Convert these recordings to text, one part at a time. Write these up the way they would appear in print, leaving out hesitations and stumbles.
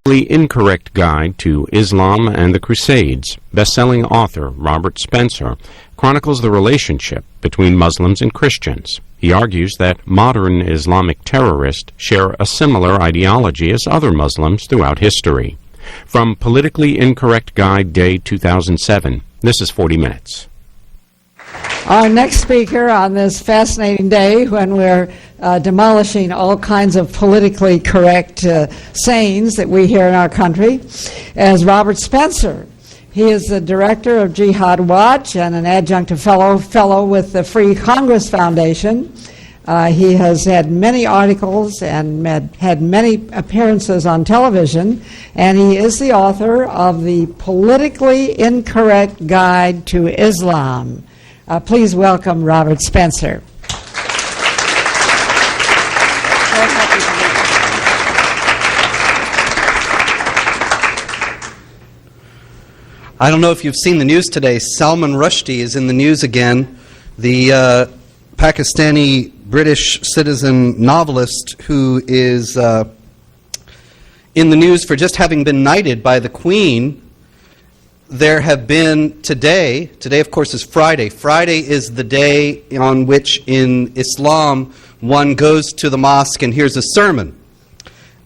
Incorrect Guide to Islam and the Crusades, best-selling author Robert Spencer chronicles the relationship between Muslims and Christians. He argues that modern Islamic terrorists share a similar ideology as other Muslims throughout history. From Politically Incorrect Guide Day 2007, this is 40 Minutes. Our next speaker on this fascinating day when we're demolishing all kinds of politically correct sayings that we hear in our country is Robert Spencer. He is the director of Jihad Watch and an adjunct fellow with the Free Congress Foundation. He has had many articles and had many appearances on television, and he is the author of the Politically Incorrect Guide to Islam. Please welcome Robert Spencer. I don't know if you've seen the news today. Salman Rushdie is in the news again, the Pakistani British citizen novelist who is in the news for just having been knighted by the Queen. There have been today of course is Friday. Friday is the day on which in Islam one goes to the mosque and hears a sermon.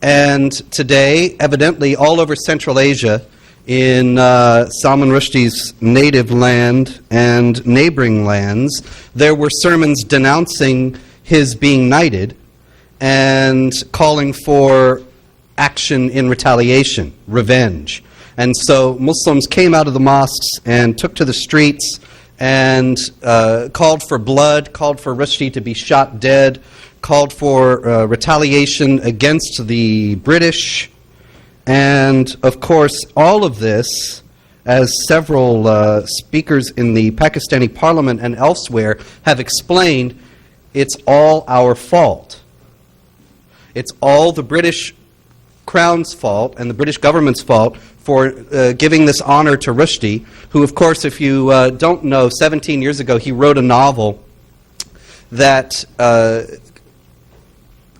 And today, evidently all over Central Asia, in Salman Rushdie's native land and neighboring lands, there were sermons denouncing his being knighted and calling for action in retaliation, revenge. And so Muslims came out of the mosques and took to the streets and called for blood, called for Rushdie to be shot dead, called for retaliation against the British. And, of course, all of this, as several speakers in the Pakistani parliament and elsewhere have explained, it's all our fault. It's all the British Crown's fault and the British government's fault for giving this honor to Rushdie, who, of course, if you don't know, 17 years ago he wrote a novel that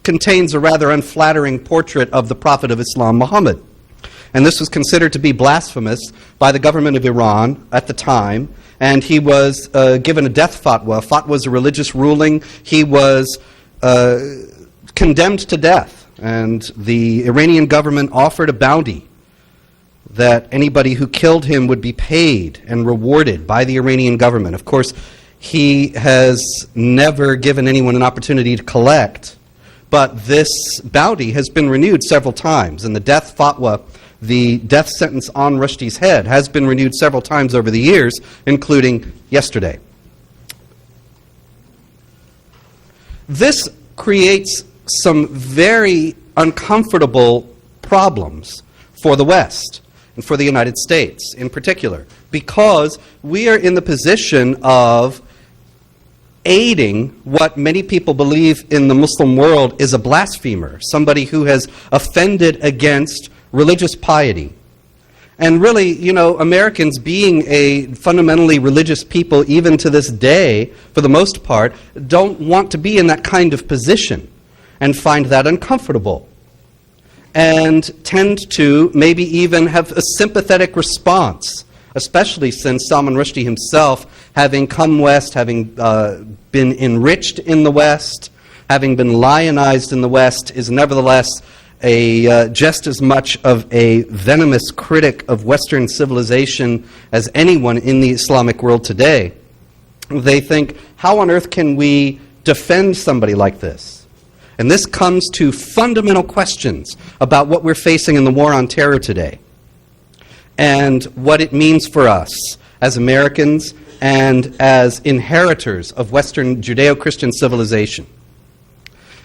contains a rather unflattering portrait of the Prophet of Islam, Muhammad. And this was considered to be blasphemous by the government of Iran at the time, and he was given a death fatwa. Fatwa was a religious ruling. He was condemned to death, and the Iranian government offered a bounty that anybody who killed him would be paid and rewarded by the Iranian government. Of course, he has never given anyone an opportunity to collect, but this bounty has been renewed several times, and the death fatwa, the death sentence on Rushdie's head, has been renewed several times over the years, including yesterday. This creates some very uncomfortable problems for the West, and for the United States in particular, because we are in the position of aiding what many people believe in the Muslim world is a blasphemer, somebody who has offended against religious piety. And really, you know, Americans, being a fundamentally religious people even to this day, for the most part, don't want to be in that kind of position and find that uncomfortable, and tend to maybe even have a sympathetic response, especially since Salman Rushdie himself, having come west, having been enriched in the West, having been lionized in the West, is nevertheless just as much of a venomous critic of Western civilization as anyone in the Islamic world today. They think, how on earth can we defend somebody like this? And this comes to fundamental questions about what we're facing in the war on terror today, and what it means for us as Americans and as inheritors of Western Judeo-Christian civilization.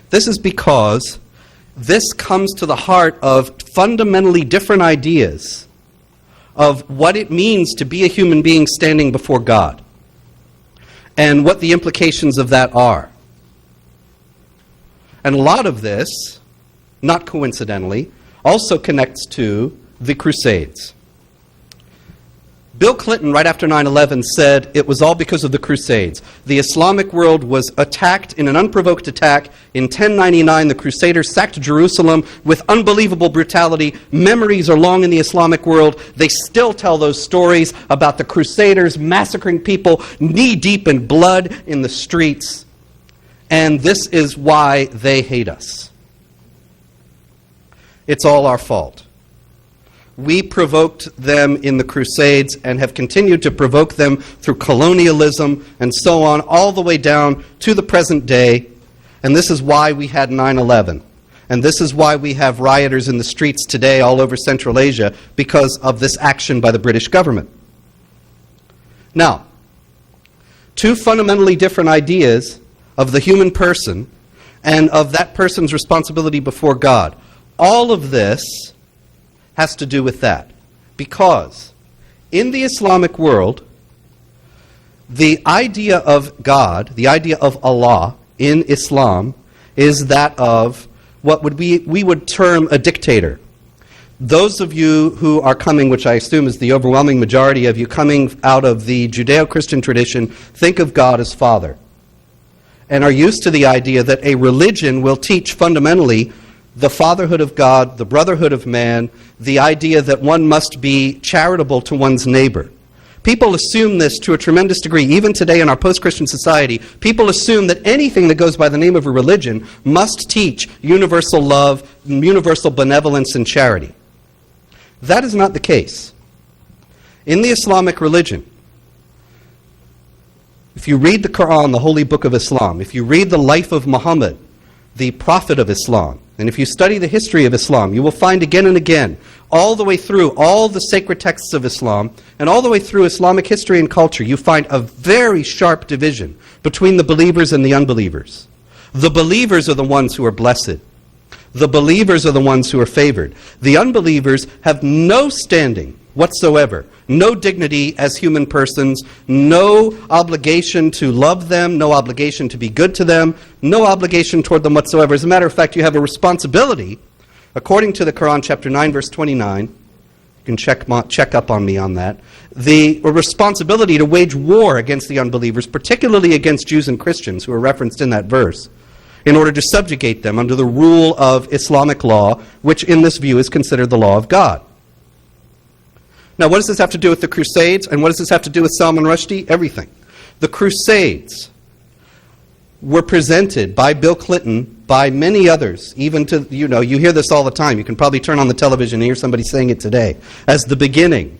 This is because this comes to the heart of fundamentally different ideas of what it means to be a human being standing before God, and what the implications of that are. And a lot of this, not coincidentally, also connects to the Crusades. Bill Clinton, right after 9/11, said it was all because of the Crusades. The Islamic world was attacked in an unprovoked attack. In 1099, the Crusaders sacked Jerusalem with unbelievable brutality. Memories are long in the Islamic world. They still tell those stories about the Crusaders massacring people knee-deep in blood in the streets. And this is why they hate us. It's all our fault. We provoked them in the Crusades and have continued to provoke them through colonialism and so on, all the way down to the present day. And this is why we had 9/11. And this is why we have rioters in the streets today all over Central Asia, because of this action by the British government. Now, two fundamentally different ideas of the human person and of that person's responsibility before God. All of this has to do with that. Because in the Islamic world, the idea of God, the idea of Allah in Islam, is that of what we would term a dictator. Those of you who are coming, which I assume is the overwhelming majority of you coming out of the Judeo-Christian tradition, think of God as Father, and are used to the idea that a religion will teach fundamentally the fatherhood of God, the brotherhood of man, the idea that one must be charitable to one's neighbor. People assume this to a tremendous degree. Even today in our post-Christian society, people assume that anything that goes by the name of a religion must teach universal love, universal benevolence, and charity. That is not the case. In the Islamic religion, if you read the Quran, the holy book of Islam, if you read the life of Muhammad, the prophet of Islam, and if you study the history of Islam, you will find again and again, all the way through all the sacred texts of Islam, and all the way through Islamic history and culture, you find a very sharp division between the believers and the unbelievers. The believers are the ones who are blessed. The believers are the ones who are favored. The unbelievers have no standing whatsoever, no dignity as human persons, no obligation to love them, no obligation to be good to them, no obligation toward them whatsoever. As a matter of fact, you have a responsibility, according to the Quran, chapter 9, verse 29, you can check up on me on that, the responsibility to wage war against the unbelievers, particularly against Jews and Christians, who are referenced in that verse, in order to subjugate them under the rule of Islamic law, which in this view is considered the law of God. Now, what does this have to do with the Crusades, and what does this have to do with Salman Rushdie? Everything. The Crusades were presented by Bill Clinton, by many others, even to, you hear this all the time. You can probably turn on the television and hear somebody saying it today, as the beginning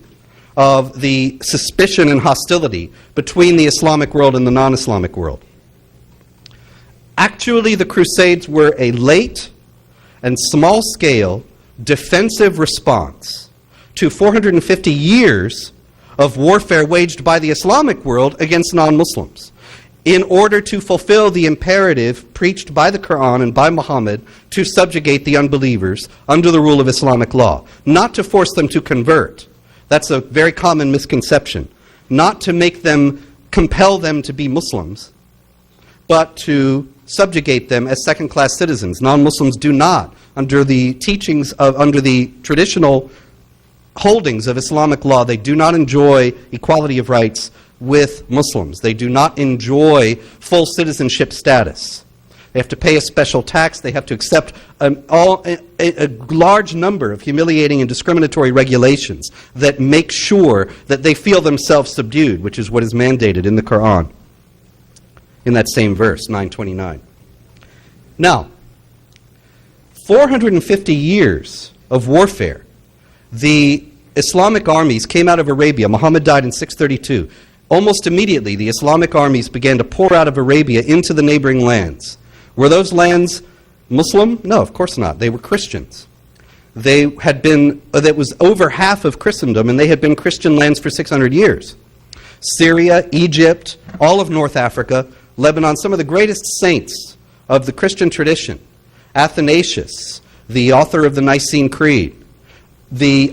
of the suspicion and hostility between the Islamic world and the non-Islamic world. Actually, the Crusades were a late and small-scale defensive response to 450 years of warfare waged by the Islamic world against non-Muslims, in order to fulfill the imperative preached by the Quran and by Muhammad to subjugate the unbelievers under the rule of Islamic law, not to force them to convert. That's a very common misconception. Not to make them, compel them to be Muslims, but to subjugate them as second-class citizens. Non-Muslims do not, under the teachings of, under the traditional holdings of Islamic law, they do not enjoy equality of rights with Muslims. They do not enjoy full citizenship status. They have to pay a special tax. They have to accept a large number of humiliating and discriminatory regulations that make sure that they feel themselves subdued, which is what is mandated in the Quran, in that same verse, 929. Now, 450 years of warfare. The Islamic armies came out of Arabia. Muhammad died in 632. Almost immediately, the Islamic armies began to pour out of Arabia into the neighboring lands. Were those lands Muslim? No, of course not. They were Christians. They had been, that was over half of Christendom, and they had been Christian lands for 600 years. Syria, Egypt, all of North Africa, Lebanon, some of the greatest saints of the Christian tradition. Athanasius, the author of the Nicene Creed. The